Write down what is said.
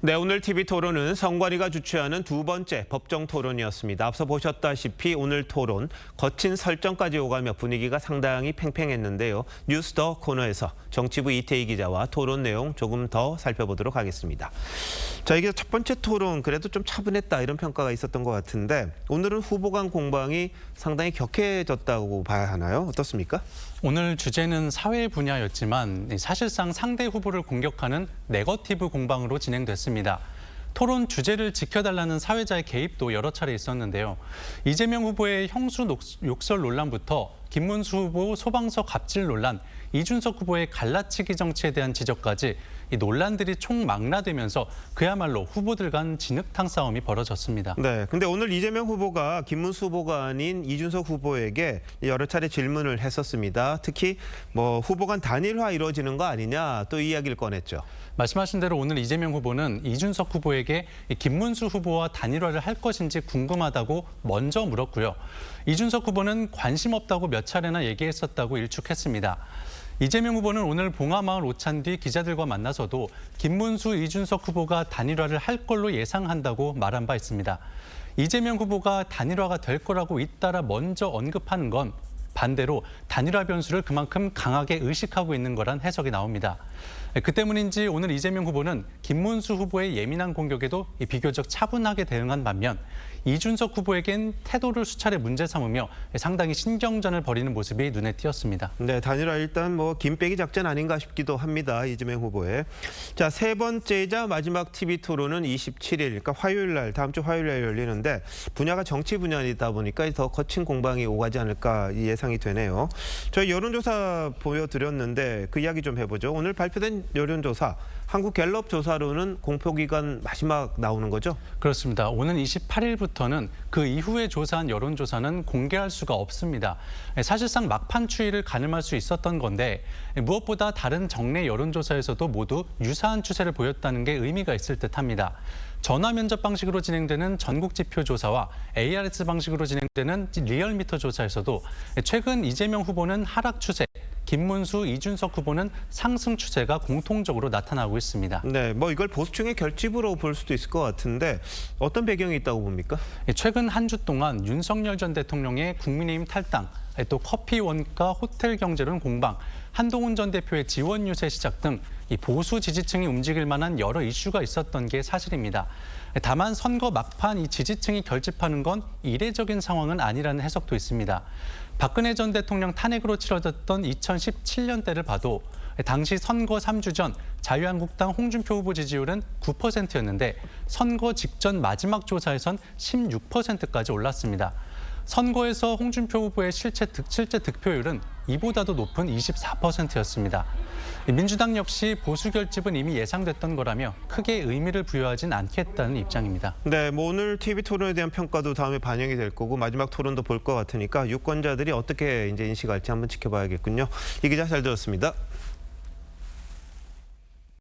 네, 오늘 TV 토론은 성관위가 주최하는 두 번째 법정 토론이었습니다. 앞서 보셨다시피 오늘 토론 거친 설정까지 오가며 분위기가 상당히 팽팽했는데요. 뉴스 더 코너에서 정치부 이태희 기자와 토론 내용 조금 더 살펴보도록 하겠습니다. 자, 이게 첫 번째 토론 그래도 좀 차분했다 이런 평가가 있었던 것 같은데 오늘은 후보 간 공방이 상당히 격해졌다고 봐야 하나요? 어떻습니까? 오늘 주제는 사회 분야였지만 사실상 상대 후보를 공격하는 네거티브 공방으로 진행됐습니다. 토론 주제를 지켜달라는 사회자의 개입도 여러 차례 있었는데요. 이재명 후보의 형수 욕설 논란부터 김문수 후보 소방서 갑질 논란, 이준석 후보의 갈라치기 정치에 대한 지적까지 이 논란들이 총망라되면서 그야말로 후보들 간 진흙탕 싸움이 벌어졌습니다. 네, 근데 오늘 이재명 후보가 김문수 후보가 아닌 이준석 후보에게 여러 차례 질문을 했었습니다. 특히 후보 간 단일화 이루어지는 거 아니냐 또 이야기를 꺼냈죠. 말씀하신 대로 오늘 이재명 후보는 이준석 후보에게 김문수 후보와 단일화를 할 것인지 궁금하다고 먼저 물었고요. 이준석 후보는 관심 없다고 몇 차례나 얘기했었다고 일축했습니다. 이재명 후보는 오늘 봉하마을 오찬 뒤 기자들과 만나서도 김문수, 이준석 후보가 단일화를 할 걸로 예상한다고 말한 바 있습니다. 이재명 후보가 단일화가 될 거라고 잇따라 먼저 언급하는 건 반대로 단일화 변수를 그만큼 강하게 의식하고 있는 거란 해석이 나옵니다. 그 때문인지 오늘 이재명 후보는 김문수 후보의 예민한 공격에도 비교적 차분하게 대응한 반면 이준석 후보에겐 태도를 수차례 문제 삼으며 상당히 신경전을 벌이는 모습이 눈에 띄었습니다. 네, 단일화 일단 김빼기 작전 아닌가 싶기도 합니다. 이재명 후보의. 자, 세 번째이자 마지막 TV 토론은 27일, 그러니까 화요일 날, 다음 주 화요일 날 열리는데 분야가 정치 분야이다 보니까 더 거친 공방이 오가지 않을까 예상이 되네요. 저희 여론조사 보여드렸는데 그 이야기 좀 해보죠. 오늘 발표된 여론조사, 한국갤럽 조사로는 공표기간 마지막 나오는 거죠? 그렇습니다. 오는 28일부터는 그 이후에 조사한 여론조사는 공개할 수가 없습니다. 사실상 막판 추이를 가늠할 수 있었던 건데 무엇보다 다른 정례 여론조사에서도 모두 유사한 추세를 보였다는 게 의미가 있을 듯합니다. 전화 면접 방식으로 진행되는 전국지표 조사와 ARS 방식으로 진행되는 리얼미터 조사에서도 최근 이재명 후보는 하락 추세, 김문수, 이준석 후보는 상승 추세가 공통적으로 나타나고 있습니다. 네, 이걸 보수층의 결집으로 볼 수도 있을 것 같은데 어떤 배경이 있다고 봅니까? 최근 한 주 동안 윤석열 전 대통령의 국민의힘 탈당, 또 커피 원가, 호텔 경제론 공방, 한동훈 전 대표의 지원 유세 시작 등 이 보수 지지층이 움직일 만한 여러 이슈가 있었던 게 사실입니다. 다만 선거 막판 이 지지층이 결집하는 건 이례적인 상황은 아니라는 해석도 있습니다. 박근혜 전 대통령 탄핵으로 치러졌던 2017년 때를 봐도 당시 선거 3주 전 자유한국당 홍준표 후보 지지율은 9%였는데 선거 직전 마지막 조사에선 16%까지 올랐습니다. 선거에서 홍준표 후보의 실제 득표율은 이보다도 높은 24%였습니다. 민주당 역시 보수 결집은 이미 예상됐던 거라며 크게 의미를 부여하진 않겠다는 입장입니다. 네, 오늘 TV 토론에 대한 평가도 다음에 반영이 될 거고 마지막 토론도 볼 것 같으니까 유권자들이 어떻게 이제 인식할지 한번 지켜봐야겠군요. 이 기자 잘 들었습니다.